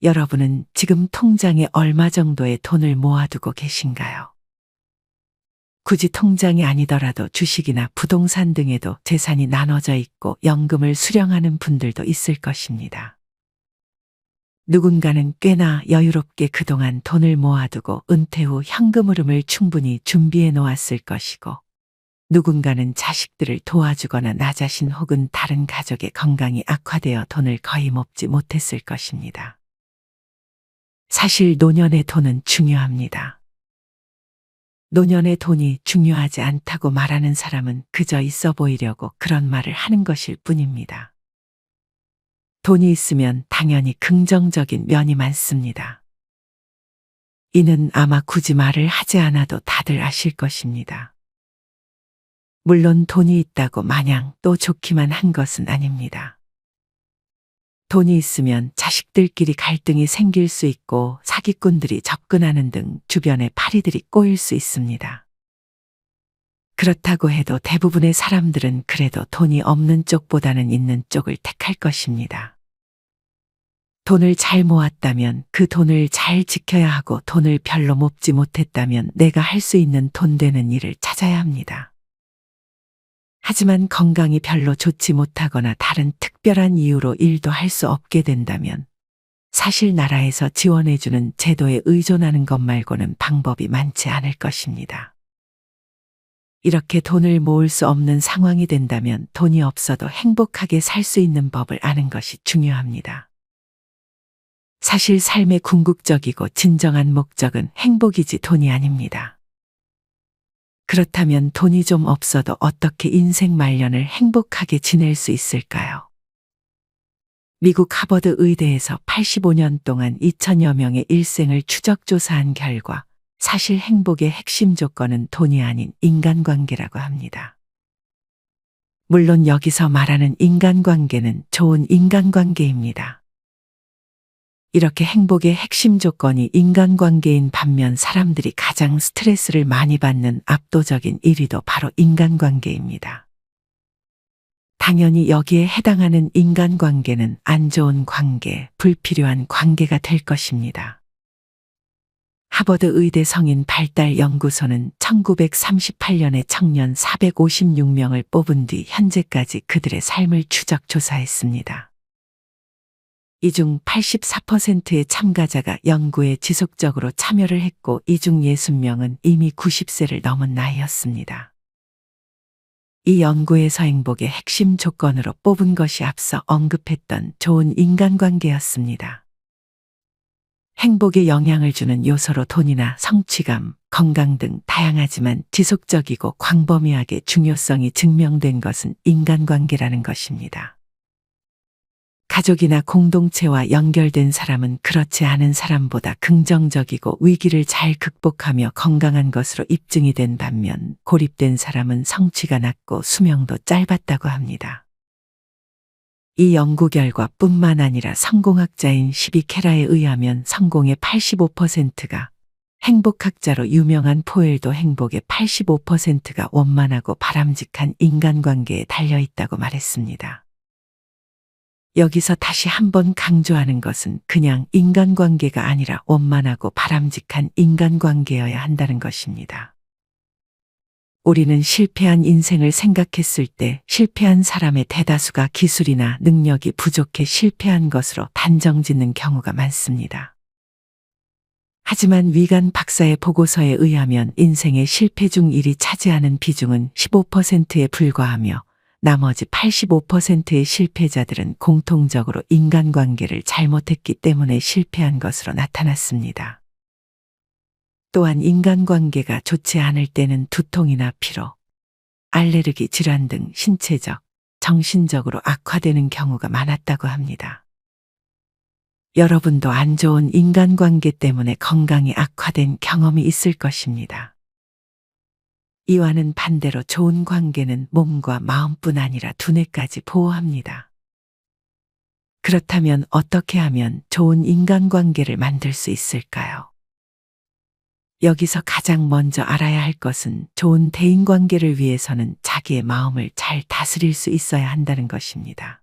여러분은 지금 통장에 얼마 정도의 돈을 모아두고 계신가요? 굳이 통장이 아니더라도 주식이나 부동산 등에도 재산이 나눠져 있고 연금을 수령하는 분들도 있을 것입니다. 누군가는 꽤나 여유롭게 그동안 돈을 모아두고 은퇴 후 현금 흐름을 충분히 준비해 놓았을 것이고, 누군가는 자식들을 도와주거나 나 자신 혹은 다른 가족의 건강이 악화되어 돈을 거의 모지 못했을 것입니다. 사실 노년의 돈은 중요합니다. 노년의 돈이 중요하지 않다고 말하는 사람은 그저 있어 보이려고 그런 말을 하는 것일 뿐입니다. 돈이 있으면 당연히 긍정적인 면이 많습니다. 이는 아마 굳이 말을 하지 않아도 다들 아실 것입니다. 물론 돈이 있다고 마냥 또 좋기만 한 것은 아닙니다. 돈이 있으면 자식들끼리 갈등이 생길 수 있고 사기꾼들이 접근하는 등 주변에 파리들이 꼬일 수 있습니다. 그렇다고 해도 대부분의 사람들은 그래도 돈이 없는 쪽보다는 있는 쪽을 택할 것입니다. 돈을 잘 모았다면 그 돈을 잘 지켜야 하고, 돈을 별로 모지 못했다면 내가 할 수 있는 돈 되는 일을 찾아야 합니다. 하지만 건강이 별로 좋지 못하거나 다른 특별한 이유로 일도 할 수 없게 된다면 사실 나라에서 지원해주는 제도에 의존하는 것 말고는 방법이 많지 않을 것입니다. 이렇게 돈을 모을 수 없는 상황이 된다면 돈이 없어도 행복하게 살 수 있는 법을 아는 것이 중요합니다. 사실 삶의 궁극적이고 진정한 목적은 행복이지 돈이 아닙니다. 그렇다면 돈이 좀 없어도 어떻게 인생 말년을 행복하게 지낼 수 있을까요? 미국 하버드 의대에서 85년 동안 2천여 명의 일생을 추적조사한 결과 사실 행복의 핵심 조건은 돈이 아닌 인간관계라고 합니다. 물론 여기서 말하는 인간관계는 좋은 인간관계입니다. 이렇게 행복의 핵심 조건이 인간관계인 반면 사람들이 가장 스트레스를 많이 받는 압도적인 1위도 바로 인간관계입니다. 당연히 여기에 해당하는 인간관계는 안 좋은 관계, 불필요한 관계가 될 것입니다. 하버드 의대 성인 발달 연구소는 1938년에 청년 456명을 뽑은 뒤 현재까지 그들의 삶을 추적 조사했습니다. 이 중 84%의 참가자가 연구에 지속적으로 참여를 했고, 이 중 60명은 이미 90세를 넘은 나이였습니다. 이 연구에서 행복의 핵심 조건으로 뽑은 것이 앞서 언급했던 좋은 인간관계였습니다. 행복에 영향을 주는 요소로 돈이나 성취감, 건강 등 다양하지만 지속적이고 광범위하게 중요성이 증명된 것은 인간관계라는 것입니다. 가족이나 공동체와 연결된 사람은 그렇지 않은 사람보다 긍정적이고 위기를 잘 극복하며 건강한 것으로 입증이 된 반면, 고립된 사람은 성취가 낮고 수명도 짧았다고 합니다. 이 연구 결과뿐만 아니라 성공학자인 시비 케라에 의하면 성공의 85%가 행복학자로 유명한 포엘도 행복의 85%가 원만하고 바람직한 인간관계에 달려있다고 말했습니다. 여기서 다시 한번 강조하는 것은 그냥 인간관계가 아니라 원만하고 바람직한 인간관계여야 한다는 것입니다. 우리는 실패한 인생을 생각했을 때 실패한 사람의 대다수가 기술이나 능력이 부족해 실패한 것으로 단정짓는 경우가 많습니다. 하지만 위간 박사의 보고서에 의하면 인생의 실패 중 1이 차지하는 비중은 15%에 불과하며, 나머지 85%의 실패자들은 공통적으로 인간관계를 잘못했기 때문에 실패한 것으로 나타났습니다. 또한 인간관계가 좋지 않을 때는 두통이나 피로, 알레르기 질환 등 신체적, 정신적으로 악화되는 경우가 많았다고 합니다. 여러분도 안 좋은 인간관계 때문에 건강이 악화된 경험이 있을 것입니다. 이와는 반대로 좋은 관계는 몸과 마음뿐 아니라 두뇌까지 보호합니다. 그렇다면 어떻게 하면 좋은 인간관계를 만들 수 있을까요? 여기서 가장 먼저 알아야 할 것은 좋은 대인관계를 위해서는 자기의 마음을 잘 다스릴 수 있어야 한다는 것입니다.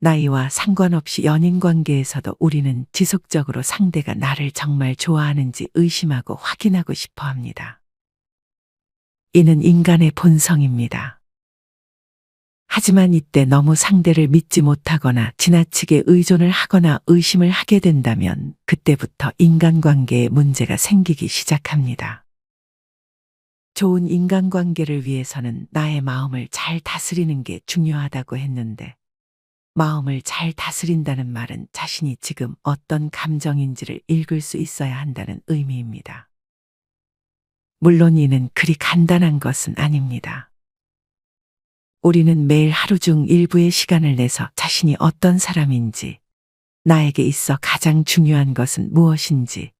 나이와 상관없이 연인 관계에서도 우리는 지속적으로 상대가 나를 정말 좋아하는지 의심하고 확인하고 싶어 합니다. 이는 인간의 본성입니다. 하지만 이때 너무 상대를 믿지 못하거나 지나치게 의존을 하거나 의심을 하게 된다면 그때부터 인간관계에 문제가 생기기 시작합니다. 좋은 인간관계를 위해서는 나의 마음을 잘 다스리는 게 중요하다고 했는데, 마음을 잘 다스린다는 말은 자신이 지금 어떤 감정인지를 읽을 수 있어야 한다는 의미입니다. 물론 이는 그리 간단한 것은 아닙니다. 우리는 매일 하루 중 일부의 시간을 내서 자신이 어떤 사람인지, 나에게 있어 가장 중요한 것은 무엇인지,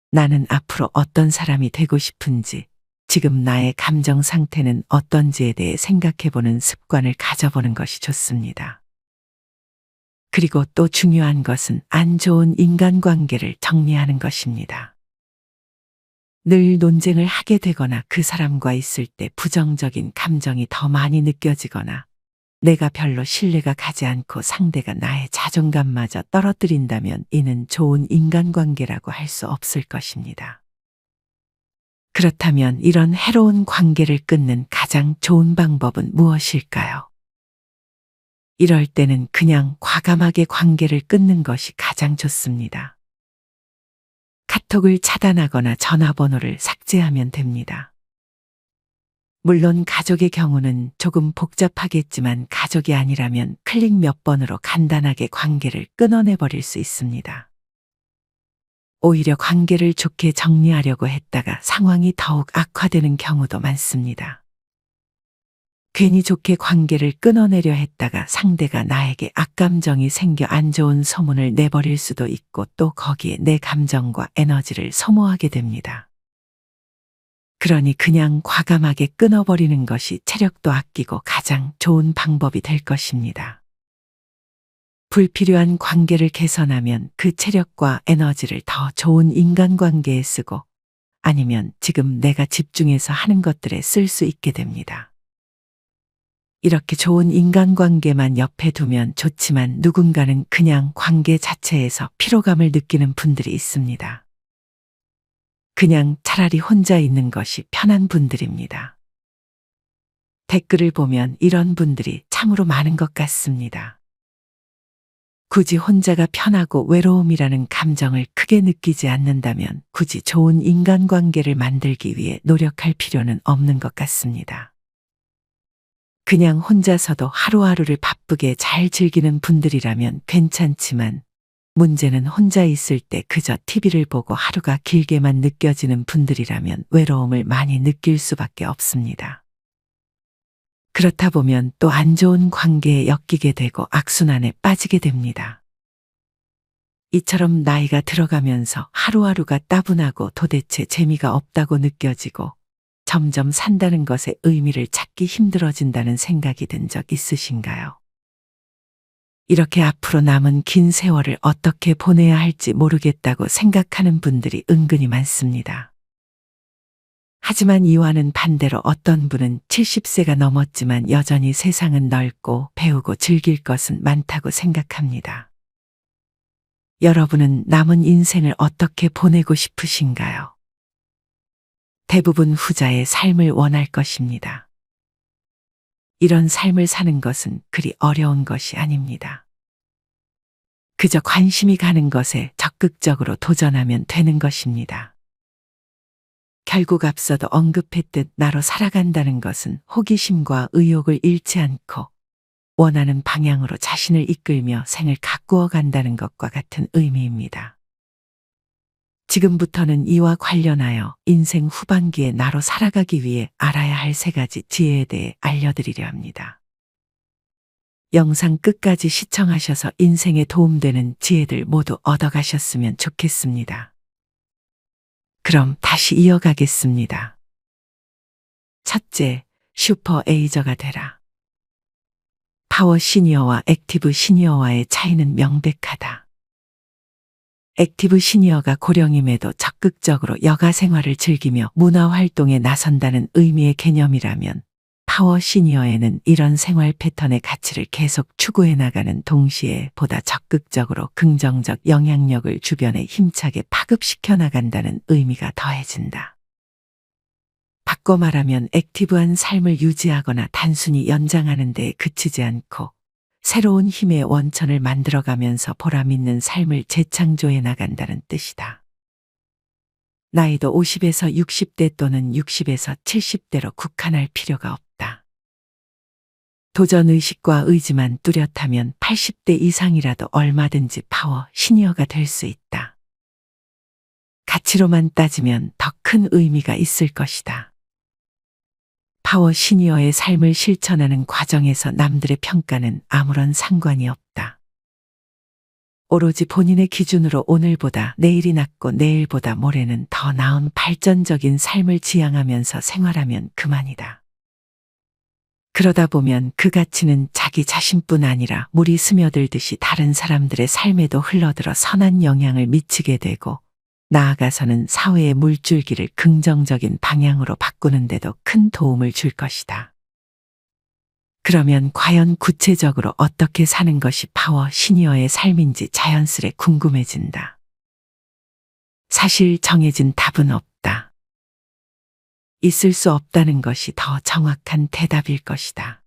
나는 앞으로 어떤 사람이 되고 싶은지, 지금 나의 감정 상태는 어떤지에 대해 생각해보는 습관을 가져보는 것이 좋습니다. 그리고 또 중요한 것은 안 좋은 인간관계를 정리하는 것입니다. 늘 논쟁을 하게 되거나 그 사람과 있을 때 부정적인 감정이 더 많이 느껴지거나 내가 별로 신뢰가 가지 않고 상대가 나의 자존감마저 떨어뜨린다면 이는 좋은 인간관계라고 할 수 없을 것입니다. 그렇다면 이런 해로운 관계를 끊는 가장 좋은 방법은 무엇일까요? 이럴 때는 그냥 과감하게 관계를 끊는 것이 가장 좋습니다. 카톡을 차단하거나 전화번호를 삭제하면 됩니다. 물론 가족의 경우는 조금 복잡하겠지만 가족이 아니라면 클릭 몇 번으로 간단하게 관계를 끊어내버릴 수 있습니다. 오히려 관계를 좋게 정리하려고 했다가 상황이 더욱 악화되는 경우도 많습니다. 괜히 좋게 관계를 끊어내려 했다가 상대가 나에게 악감정이 생겨 안 좋은 소문을 내버릴 수도 있고 또 거기에 내 감정과 에너지를 소모하게 됩니다. 그러니 그냥 과감하게 끊어버리는 것이 체력도 아끼고 가장 좋은 방법이 될 것입니다. 불필요한 관계를 개선하면 그 체력과 에너지를 더 좋은 인간관계에 쓰고 아니면 지금 내가 집중해서 하는 것들에 쓸 수 있게 됩니다. 이렇게 좋은 인간관계만 옆에 두면 좋지만 누군가는 그냥 관계 자체에서 피로감을 느끼는 분들이 있습니다. 그냥 차라리 혼자 있는 것이 편한 분들입니다. 댓글을 보면 이런 분들이 참으로 많은 것 같습니다. 굳이 혼자가 편하고 외로움이라는 감정을 크게 느끼지 않는다면 굳이 좋은 인간관계를 만들기 위해 노력할 필요는 없는 것 같습니다. 그냥 혼자서도 하루하루를 바쁘게 잘 즐기는 분들이라면 괜찮지만 문제는 혼자 있을 때 그저 TV를 보고 하루가 길게만 느껴지는 분들이라면 외로움을 많이 느낄 수밖에 없습니다. 그렇다 보면 또 안 좋은 관계에 엮이게 되고 악순환에 빠지게 됩니다. 이처럼 나이가 들어가면서 하루하루가 따분하고 도대체 재미가 없다고 느껴지고 점점 산다는 것의 의미를 찾기 힘들어진다는 생각이 든 적 있으신가요? 이렇게 앞으로 남은 긴 세월을 어떻게 보내야 할지 모르겠다고 생각하는 분들이 은근히 많습니다. 하지만 이와는 반대로 어떤 분은 70세가 넘었지만 여전히 세상은 넓고 배우고 즐길 것은 많다고 생각합니다. 여러분은 남은 인생을 어떻게 보내고 싶으신가요? 대부분 후자의 삶을 원할 것입니다. 이런 삶을 사는 것은 그리 어려운 것이 아닙니다. 그저 관심이 가는 것에 적극적으로 도전하면 되는 것입니다. 결국 앞서도 언급했듯 나로 살아간다는 것은 호기심과 의욕을 잃지 않고 원하는 방향으로 자신을 이끌며 생을 가꾸어 간다는 것과 같은 의미입니다. 지금부터는 이와 관련하여 인생 후반기에 나로 살아가기 위해 알아야 할 3가지 지혜에 대해 알려드리려 합니다. 영상 끝까지 시청하셔서 인생에 도움되는 지혜들 모두 얻어가셨으면 좋겠습니다. 그럼 다시 이어가겠습니다. 첫째, 슈퍼 에이저가 되라. 파워 시니어와 액티브 시니어와의 차이는 명백하다. 액티브 시니어가 고령임에도 적극적으로 여가 생활을 즐기며 문화 활동에 나선다는 의미의 개념이라면 파워 시니어에는 이런 생활 패턴의 가치를 계속 추구해 나가는 동시에 보다 적극적으로 긍정적 영향력을 주변에 힘차게 파급시켜 나간다는 의미가 더해진다. 바꿔 말하면 액티브한 삶을 유지하거나 단순히 연장하는 데에 그치지 않고 새로운 힘의 원천을 만들어가면서 보람있는 삶을 재창조해 나간다는 뜻이다. 나이도 50에서 60대 또는 60에서 70대로 국한할 필요가 없다. 도전의식과 의지만 뚜렷하면 80대 이상이라도 얼마든지 파워 시니어가 될 수 있다. 가치로만 따지면 더 큰 의미가 있을 것이다. 파워 시니어의 삶을 실천하는 과정에서 남들의 평가는 아무런 상관이 없다. 오로지 본인의 기준으로 오늘보다 내일이 낫고 내일보다 모레는 더 나은 발전적인 삶을 지향하면서 생활하면 그만이다. 그러다 보면 그 가치는 자기 자신뿐 아니라 물이 스며들듯이 다른 사람들의 삶에도 흘러들어 선한 영향을 미치게 되고 나아가서는 사회의 물줄기를 긍정적인 방향으로 바꾸는 데도 큰 도움을 줄 것이다. 그러면 과연 구체적으로 어떻게 사는 것이 파워 시니어의 삶인지 자연스레 궁금해진다. 사실 정해진 답은 없다. 있을 수 없다는 것이 더 정확한 대답일 것이다.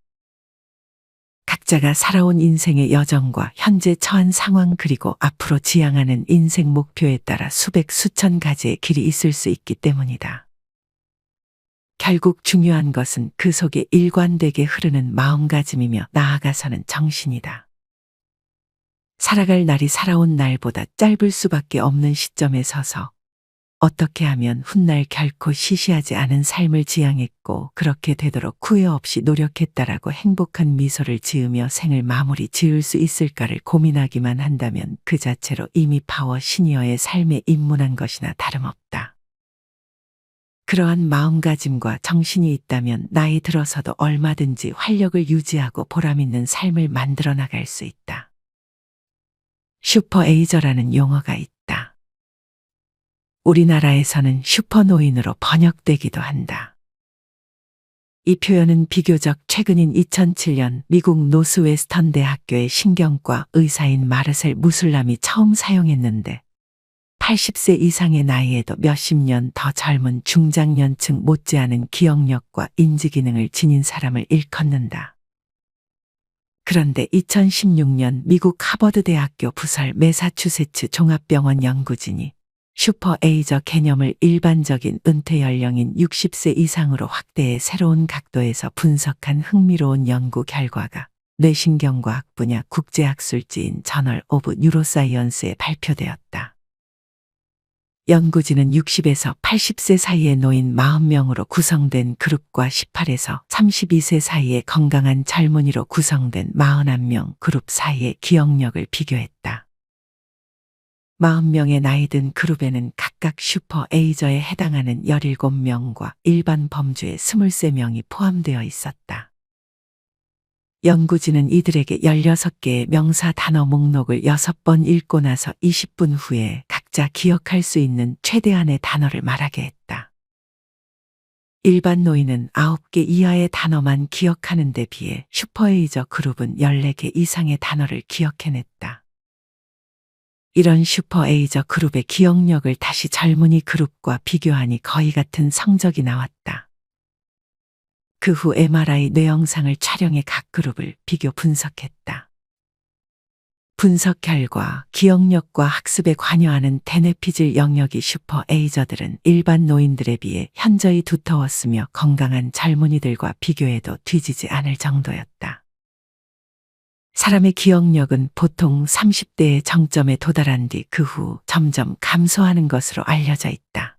각자가 살아온 인생의 여정과 현재 처한 상황 그리고 앞으로 지향하는 인생 목표에 따라 수백 수천 가지의 길이 있을 수 있기 때문이다. 결국 중요한 것은 그 속에 일관되게 흐르는 마음가짐이며 나아가서는 정신이다. 살아갈 날이 살아온 날보다 짧을 수밖에 없는 시점에 서서 어떻게 하면 훗날 결코 시시하지 않은 삶을 지향했고 그렇게 되도록 후회 없이 노력했다라고 행복한 미소를 지으며 생을 마무리 지을 수 있을까를 고민하기만 한다면 그 자체로 이미 파워 시니어의 삶에 입문한 것이나 다름없다. 그러한 마음가짐과 정신이 있다면 나이 들어서도 얼마든지 활력을 유지하고 보람있는 삶을 만들어 나갈 수 있다. 슈퍼에이저라는 용어가 있다. 우리나라에서는 슈퍼노인으로 번역되기도 한다. 이 표현은 비교적 최근인 2007년 미국 노스웨스턴 대학교의 신경과 의사인 마르셀 무술람이 처음 사용했는데 80세 이상의 나이에도 몇십 년 더 젊은 중장년층 못지않은 기억력과 인지기능을 지닌 사람을 일컫는다. 그런데 2016년 미국 하버드 대학교 부설 매사추세츠 종합병원 연구진이 슈퍼에이저 개념을 일반적인 은퇴 연령인 60세 이상으로 확대해 새로운 각도에서 분석한 흥미로운 연구 결과가 뇌신경과학 분야 국제학술지인 저널 오브 뉴로사이언스에 발표되었다. 연구진은 60에서 80세 사이의 노인 40명으로 구성된 그룹과 18에서 32세 사이의 건강한 젊은이로 구성된 41명 그룹 사이의 기억력을 비교했다. 40명의 나이든 그룹에는 각각 슈퍼에이저에 해당하는 17명과 일반 범주의 23명이 포함되어 있었다. 연구진은 이들에게 16개의 명사 단어 목록을 6번 읽고 나서 20분 후에 각자 기억할 수 있는 최대한의 단어를 말하게 했다. 일반 노인은 9개 이하의 단어만 기억하는 데 비해 슈퍼에이저 그룹은 14개 이상의 단어를 기억해냈다. 이런 슈퍼에이저 그룹의 기억력을 다시 젊은이 그룹과 비교하니 거의 같은 성적이 나왔다. 그 후 MRI 뇌영상을 촬영해 각 그룹을 비교 분석했다. 분석 결과 기억력과 학습에 관여하는 대뇌피질 영역이 슈퍼에이저들은 일반 노인들에 비해 현저히 두터웠으며 건강한 젊은이들과 비교해도 뒤지지 않을 정도였다. 사람의 기억력은 보통 30대의 정점에 도달한 뒤 그 후 점점 감소하는 것으로 알려져 있다.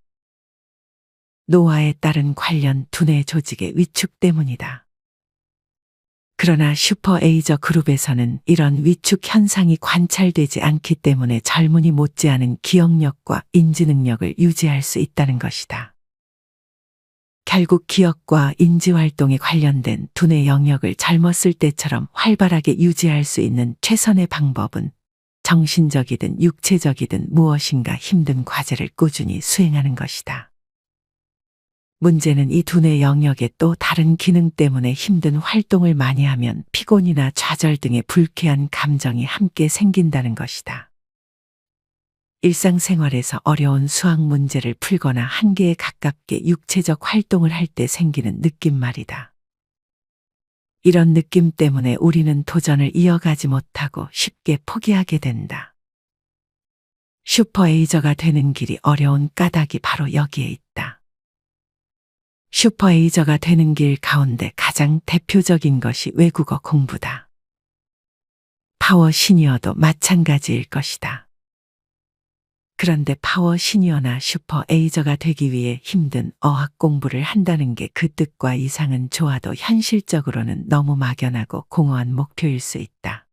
노화에 따른 관련 두뇌 조직의 위축 때문이다. 그러나 슈퍼에이저 그룹에서는 이런 위축 현상이 관찰되지 않기 때문에 젊은이 못지않은 기억력과 인지능력을 유지할 수 있다는 것이다. 결국 기억과 인지활동에 관련된 두뇌 영역을 젊었을 때처럼 활발하게 유지할 수 있는 최선의 방법은 정신적이든 육체적이든 무엇인가 힘든 과제를 꾸준히 수행하는 것이다. 문제는 이 두뇌 영역의 또 다른 기능 때문에 힘든 활동을 많이 하면 피곤이나 좌절 등의 불쾌한 감정이 함께 생긴다는 것이다. 일상생활에서 어려운 수학 문제를 풀거나 한계에 가깝게 육체적 활동을 할 때 생기는 느낌 말이다. 이런 느낌 때문에 우리는 도전을 이어가지 못하고 쉽게 포기하게 된다. 슈퍼에이저가 되는 길이 어려운 까닭이 바로 여기에 있다. 슈퍼에이저가 되는 길 가운데 가장 대표적인 것이 외국어 공부다. 파워 시니어도 마찬가지일 것이다. 그런데 파워 시니어나 슈퍼 에이저가 되기 위해 힘든 어학 공부를 한다는 게 그 뜻과 이상은 좋아도 현실적으로는 너무 막연하고 공허한 목표일 수 있다.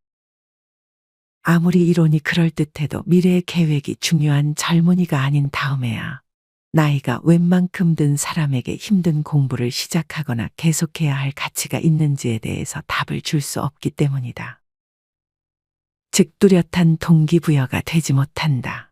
아무리 이론이 그럴듯해도 미래의 계획이 중요한 젊은이가 아닌 다음에야 나이가 웬만큼 든 사람에게 힘든 공부를 시작하거나 계속해야 할 가치가 있는지에 대해서 답을 줄 수 없기 때문이다. 즉 뚜렷한 동기부여가 되지 못한다.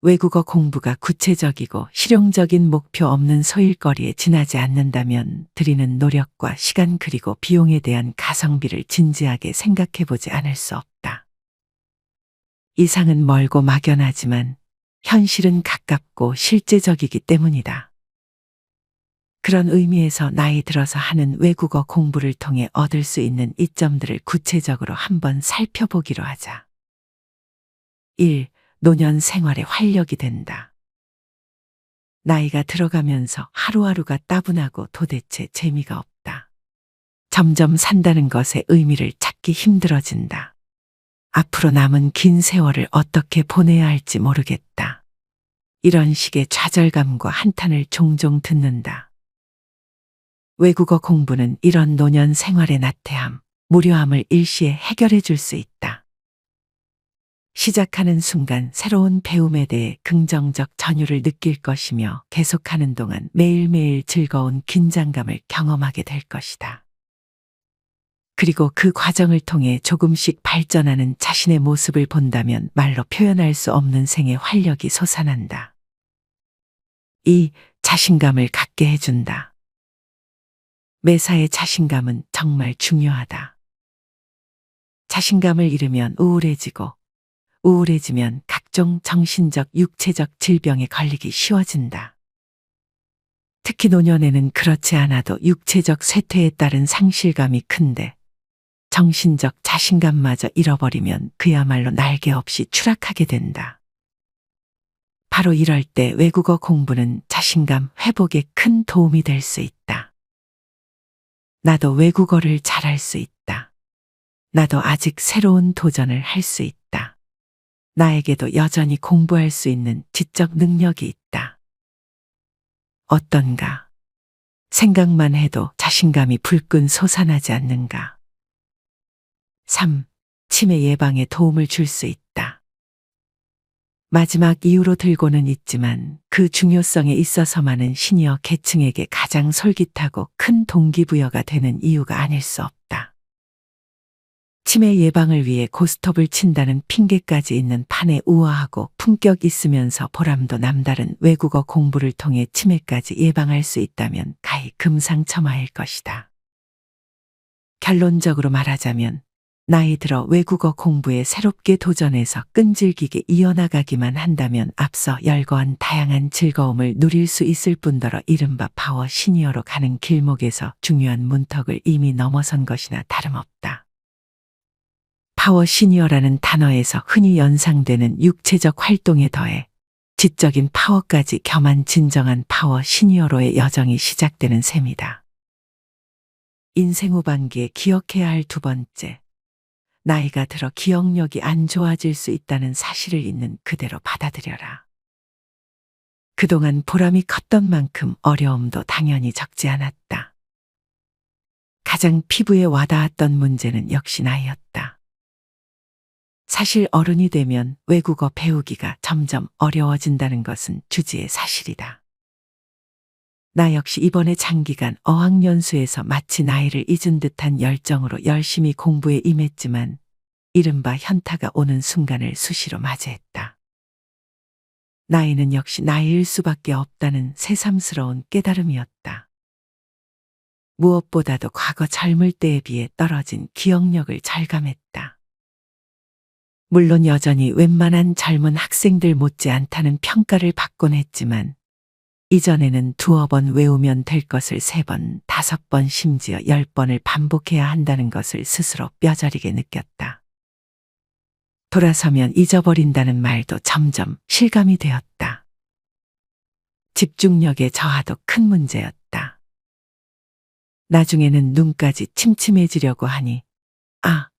외국어 공부가 구체적이고 실용적인 목표 없는 소일거리에 지나지 않는다면 들이는 노력과 시간 그리고 비용에 대한 가성비를 진지하게 생각해 보지 않을 수 없다. 이상은 멀고 막연하지만 현실은 가깝고 실제적이기 때문이다. 그런 의미에서 나이 들어서 하는 외국어 공부를 통해 얻을 수 있는 이점들을 구체적으로 한번 살펴보기로 하자. 1. 노년 생활에 활력이 된다. 나이가 들어가면서 하루하루가 따분하고 도대체 재미가 없다. 점점 산다는 것에 의미를 찾기 힘들어진다. 앞으로 남은 긴 세월을 어떻게 보내야 할지 모르겠다. 이런 식의 좌절감과 한탄을 종종 듣는다. 외국어 공부는 이런 노년 생활의 나태함, 무료함을 일시에 해결해 줄 수 있다. 시작하는 순간 새로운 배움에 대해 긍정적 전율을 느낄 것이며 계속하는 동안 매일매일 즐거운 긴장감을 경험하게 될 것이다. 그리고 그 과정을 통해 조금씩 발전하는 자신의 모습을 본다면 말로 표현할 수 없는 생의 활력이 솟아난다. 2. 자신감을 갖게 해준다. 매사에 자신감은 정말 중요하다. 자신감을 잃으면 우울해지고 우울해지면 각종 정신적, 육체적 질병에 걸리기 쉬워진다. 특히 노년에는 그렇지 않아도 육체적 쇠퇴에 따른 상실감이 큰데 정신적 자신감마저 잃어버리면 그야말로 날개 없이 추락하게 된다. 바로 이럴 때 외국어 공부는 자신감 회복에 큰 도움이 될 수 있다. 나도 외국어를 잘할 수 있다. 나도 아직 새로운 도전을 할 수 있다. 나에게도 여전히 공부할 수 있는 지적 능력이 있다. 어떤가? 생각만 해도 자신감이 불끈 솟아나지 않는가? 3. 치매 예방에 도움을 줄 수 있다. 마지막 이유로 들고는 있지만 그 중요성에 있어서만은 시니어 계층에게 가장 솔깃하고 큰 동기부여가 되는 이유가 아닐 수 없다. 치매 예방을 위해 고스톱을 친다는 핑계까지 있는 판에 우아하고 품격 있으면서 보람도 남다른 외국어 공부를 통해 치매까지 예방할 수 있다면 가히 금상첨화일 것이다. 결론적으로 말하자면 나이 들어 외국어 공부에 새롭게 도전해서 끈질기게 이어나가기만 한다면 앞서 열거한 다양한 즐거움을 누릴 수 있을 뿐더러 이른바 파워 시니어로 가는 길목에서 중요한 문턱을 이미 넘어선 것이나 다름없다. 파워 시니어라는 단어에서 흔히 연상되는 육체적 활동에 더해 지적인 파워까지 겸한 진정한 파워 시니어로의 여정이 시작되는 셈이다. 인생 후반기에 기억해야 할 두 번째, 나이가 들어 기억력이 안 좋아질 수 있다는 사실을 있는 그대로 받아들여라. 그동안 보람이 컸던 만큼 어려움도 당연히 적지 않았다. 가장 피부에 와닿았던 문제는 역시 나이였다. 사실 어른이 되면 외국어 배우기가 점점 어려워진다는 것은 주지의 사실이다. 나 역시 이번에 장기간 어학연수에서 마치 나이를 잊은 듯한 열정으로 열심히 공부에 임했지만 이른바 현타가 오는 순간을 수시로 맞이했다. 나이는 역시 나이일 수밖에 없다는 새삼스러운 깨달음이었다. 무엇보다도 과거 젊을 때에 비해 떨어진 기억력을 절감했다. 물론 여전히 웬만한 젊은 학생들 못지않다는 평가를 받곤 했지만 이전에는 2번 외우면 될 것을 3번, 5번 심지어 10번을 반복해야 한다는 것을 스스로 뼈저리게 느꼈다. 돌아서면 잊어버린다는 말도 점점 실감이 되었다. 집중력의 저하도 큰 문제였다. 나중에는 눈까지 침침해지려고 하니 아,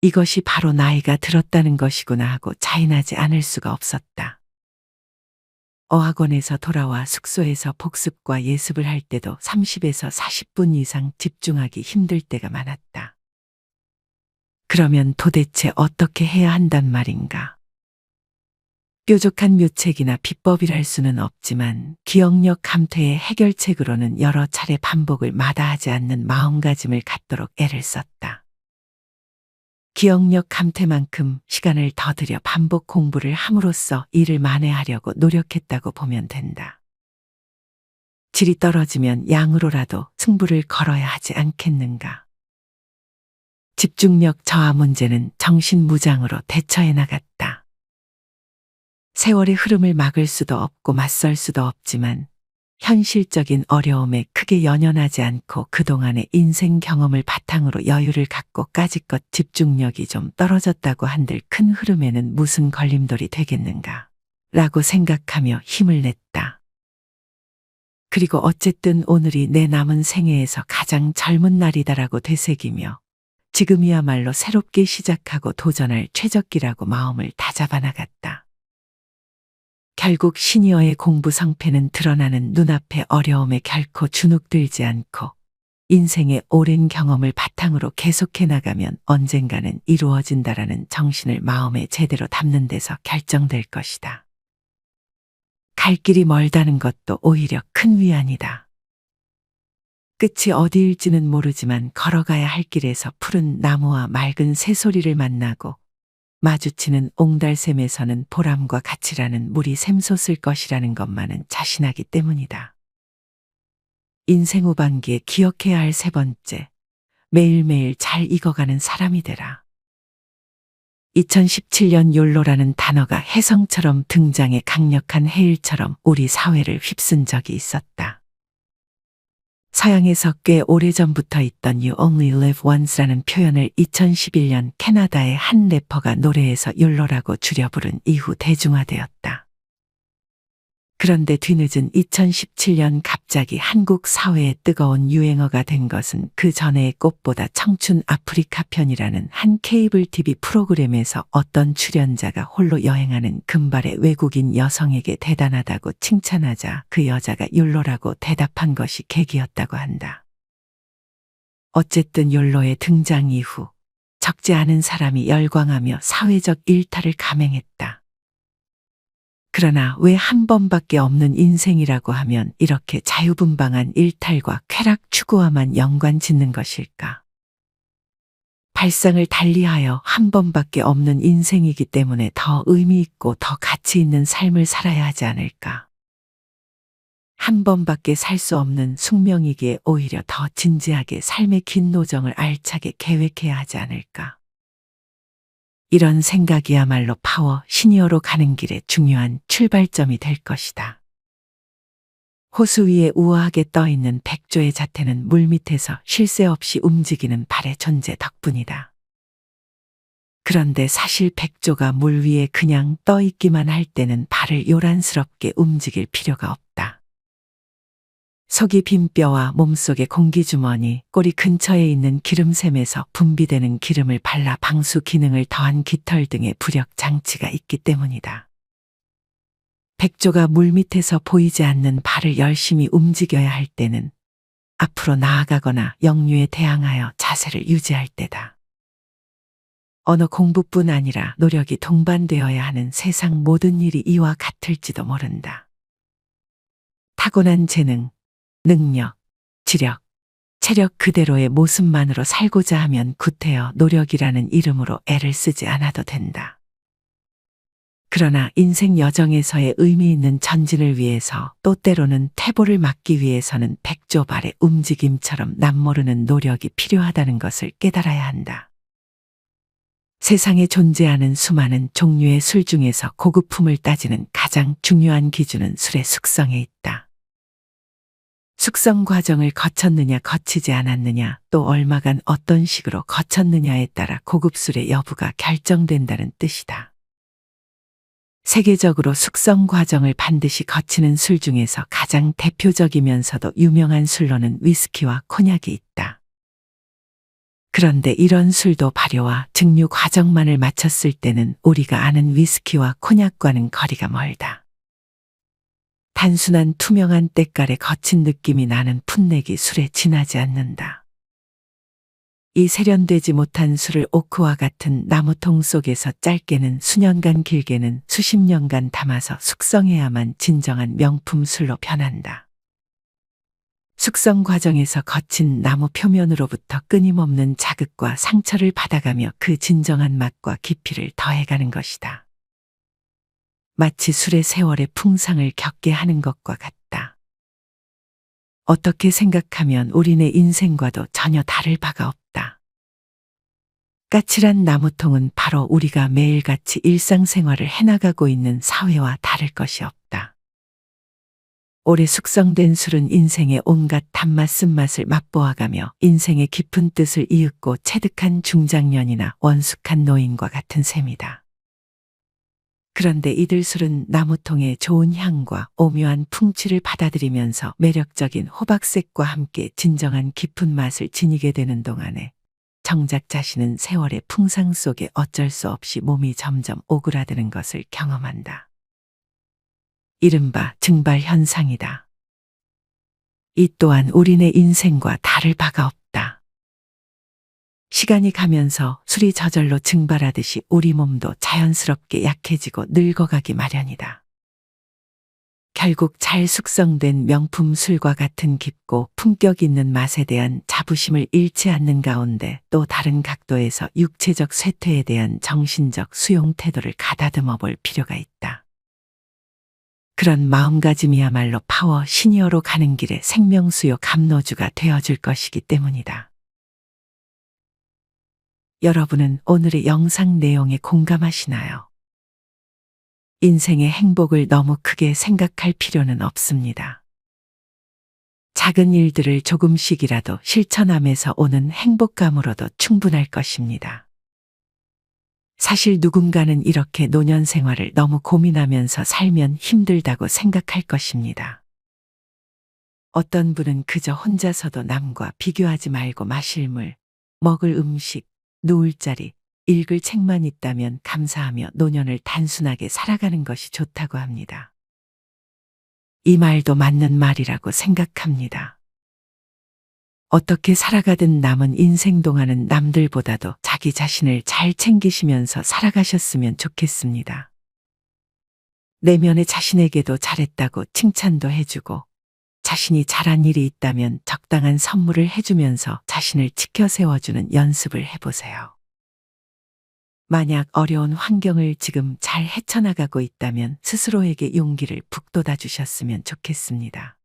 이것이 바로 나이가 들었다는 것이구나 하고 자인하지 않을 수가 없었다. 어학원에서 돌아와 숙소에서 복습과 예습을 할 때도 30에서 40분 이상 집중하기 힘들 때가 많았다. 그러면 도대체 어떻게 해야 한단 말인가? 뾰족한 묘책이나 비법이랄 수는 없지만 기억력 감퇴의 해결책으로는 여러 차례 반복을 마다하지 않는 마음가짐을 갖도록 애를 썼다. 기억력 감퇴만큼 시간을 더 들여 반복 공부를 함으로써 이를 만회하려고 노력했다고 보면 된다. 질이 떨어지면 양으로라도 승부를 걸어야 하지 않겠는가. 집중력 저하 문제는 정신무장으로 대처해 나갔다. 세월의 흐름을 막을 수도 없고 맞설 수도 없지만 현실적인 어려움에 크게 연연하지 않고 그동안의 인생 경험을 바탕으로 여유를 갖고 까짓것 집중력이 좀 떨어졌다고 한들 큰 흐름에는 무슨 걸림돌이 되겠는가 라고 생각하며 힘을 냈다. 그리고 어쨌든 오늘이 내 남은 생애에서 가장 젊은 날이다라고 되새기며 지금이야말로 새롭게 시작하고 도전할 최적기라고 마음을 다잡아 나갔다. 결국 시니어의 공부 성패는 드러나는 눈앞의 어려움에 결코 주눅들지 않고 인생의 오랜 경험을 바탕으로 계속해 나가면 언젠가는 이루어진다라는 정신을 마음에 제대로 담는 데서 결정될 것이다. 갈 길이 멀다는 것도 오히려 큰 위안이다. 끝이 어디일지는 모르지만 걸어가야 할 길에서 푸른 나무와 맑은 새소리를 만나고 마주치는 옹달샘에서는 보람과 가치라는 물이 샘솟을 것이라는 것만은 자신하기 때문이다. 인생 후반기에 기억해야 할 3번째, 매일매일 잘 익어가는 사람이 되라. 2017년 욜로라는 단어가 혜성처럼 등장해 강력한 해일처럼 우리 사회를 휩쓴 적이 있었다. 서양에서 꽤 오래전부터 있던 You Only Live Once라는 표현을 2011년 캐나다의 한 래퍼가 노래에서 욜로라고 줄여 부른 이후 대중화되었다. 그런데 뒤늦은 2017년 갑자기 한국 사회에 뜨거운 유행어가 된 것은 그 전에의 꽃보다 청춘 아프리카 편이라는 한 케이블 TV 프로그램에서 어떤 출연자가 홀로 여행하는 금발의 외국인 여성에게 대단하다고 칭찬하자 그 여자가 욜로라고 대답한 것이 계기였다고 한다. 어쨌든 욜로의 등장 이후 적지 않은 사람이 열광하며 사회적 일탈을 감행했다. 그러나 왜 한 번밖에 없는 인생이라고 하면 이렇게 자유분방한 일탈과 쾌락 추구와만 연관 짓는 것일까? 발상을 달리하여 한 번밖에 없는 인생이기 때문에 더 의미 있고 더 가치 있는 삶을 살아야 하지 않을까? 한 번밖에 살 수 없는 숙명이기에 오히려 더 진지하게 삶의 긴 노정을 알차게 계획해야 하지 않을까? 이런 생각이야말로 파워 시니어로 가는 길에 중요한 출발점이 될 것이다. 호수 위에 우아하게 떠있는 백조의 자태는 물밑에서 쉴 새 없이 움직이는 발의 존재 덕분이다. 그런데 사실 백조가 물 위에 그냥 떠있기만 할 때는 발을 요란스럽게 움직일 필요가 없다. 속이 빈 뼈와 몸속의 공기주머니, 꼬리 근처에 있는 기름샘에서 분비되는 기름을 발라 방수 기능을 더한 깃털 등의 부력 장치가 있기 때문이다. 백조가 물밑에서 보이지 않는 발을 열심히 움직여야 할 때는 앞으로 나아가거나 역류에 대항하여 자세를 유지할 때다. 언어 공부뿐 아니라 노력이 동반되어야 하는 세상 모든 일이 이와 같을지도 모른다. 타고난 재능, 능력, 지력, 체력 그대로의 모습만으로 살고자 하면 구태여 노력이라는 이름으로 애를 쓰지 않아도 된다. 그러나 인생 여정에서의 의미 있는 전진을 위해서 또 때로는 퇴보를 막기 위해서는 백조발의 움직임처럼 남모르는 노력이 필요하다는 것을 깨달아야 한다. 세상에 존재하는 수많은 종류의 술 중에서 고급품을 따지는 가장 중요한 기준은 술의 숙성에 있다. 숙성 과정을 거쳤느냐 거치지 않았느냐 또 얼마간 어떤 식으로 거쳤느냐에 따라 고급술의 여부가 결정된다는 뜻이다. 세계적으로 숙성 과정을 반드시 거치는 술 중에서 가장 대표적이면서도 유명한 술로는 위스키와 코냑이 있다. 그런데 이런 술도 발효와 증류 과정만을 마쳤을 때는 우리가 아는 위스키와 코냑과는 거리가 멀다. 단순한 투명한 때깔의 거친 느낌이 나는 풋내기 술에 지나지 않는다. 이 세련되지 못한 술을 오크와 같은 나무통 속에서 짧게는 수년간 길게는 수십 년간 담아서 숙성해야만 진정한 명품 술로 변한다. 숙성 과정에서 거친 나무 표면으로부터 끊임없는 자극과 상처를 받아가며 그 진정한 맛과 깊이를 더해가는 것이다. 마치 술의 세월의 풍상을 겪게 하는 것과 같다. 어떻게 생각하면 우리네 인생과도 전혀 다를 바가 없다. 까칠한 나무통은 바로 우리가 매일같이 일상생활을 해나가고 있는 사회와 다를 것이 없다. 오래 숙성된 술은 인생의 온갖 단맛 쓴맛을 맛보아가며 인생의 깊은 뜻을 이윽고 체득한 중장년이나 원숙한 노인과 같은 셈이다. 그런데 이들 술은 나무통의 좋은 향과 오묘한 풍취를 받아들이면서 매력적인 호박색과 함께 진정한 깊은 맛을 지니게 되는 동안에 정작 자신은 세월의 풍상 속에 어쩔 수 없이 몸이 점점 오그라드는 것을 경험한다. 이른바 증발 현상이다. 이 또한 우리네 인생과 다를 바가 없다. 시간이 가면서 술이 저절로 증발하듯이 우리 몸도 자연스럽게 약해지고 늙어가기 마련이다. 결국 잘 숙성된 명품 술과 같은 깊고 품격 있는 맛에 대한 자부심을 잃지 않는 가운데 또 다른 각도에서 육체적 쇠퇴에 대한 정신적 수용 태도를 가다듬어 볼 필요가 있다. 그런 마음가짐이야말로 파워 시니어로 가는 길에 생명수요 감로주가 되어줄 것이기 때문이다. 여러분은 오늘의 영상 내용에 공감하시나요? 인생의 행복을 너무 크게 생각할 필요는 없습니다. 작은 일들을 조금씩이라도 실천하면서 오는 행복감으로도 충분할 것입니다. 사실 누군가는 이렇게 노년 생활을 너무 고민하면서 살면 힘들다고 생각할 것입니다. 어떤 분은 그저 혼자서도 남과 비교하지 말고 마실 물, 먹을 음식, 누울 자리, 읽을 책만 있다면 감사하며 노년을 단순하게 살아가는 것이 좋다고 합니다. 이 말도 맞는 말이라고 생각합니다. 어떻게 살아가든 남은 인생 동안은 남들보다도 자기 자신을 잘 챙기시면서 살아가셨으면 좋겠습니다. 내면의 자신에게도 잘했다고 칭찬도 해주고 자신이 잘한 일이 있다면 적당한 선물을 해주면서 자신을 지켜 세워주는 연습을 해보세요. 만약 어려운 환경을 지금 잘 헤쳐나가고 있다면 스스로에게 용기를 북돋아 주셨으면 좋겠습니다.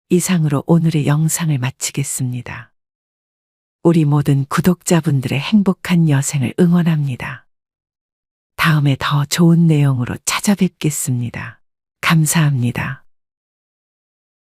이상으로 오늘의 영상을 마치겠습니다. 우리 모든 구독자분들의 행복한 여생을 응원합니다. 다음에 더 좋은 내용으로 찾아뵙겠습니다. 감사합니다.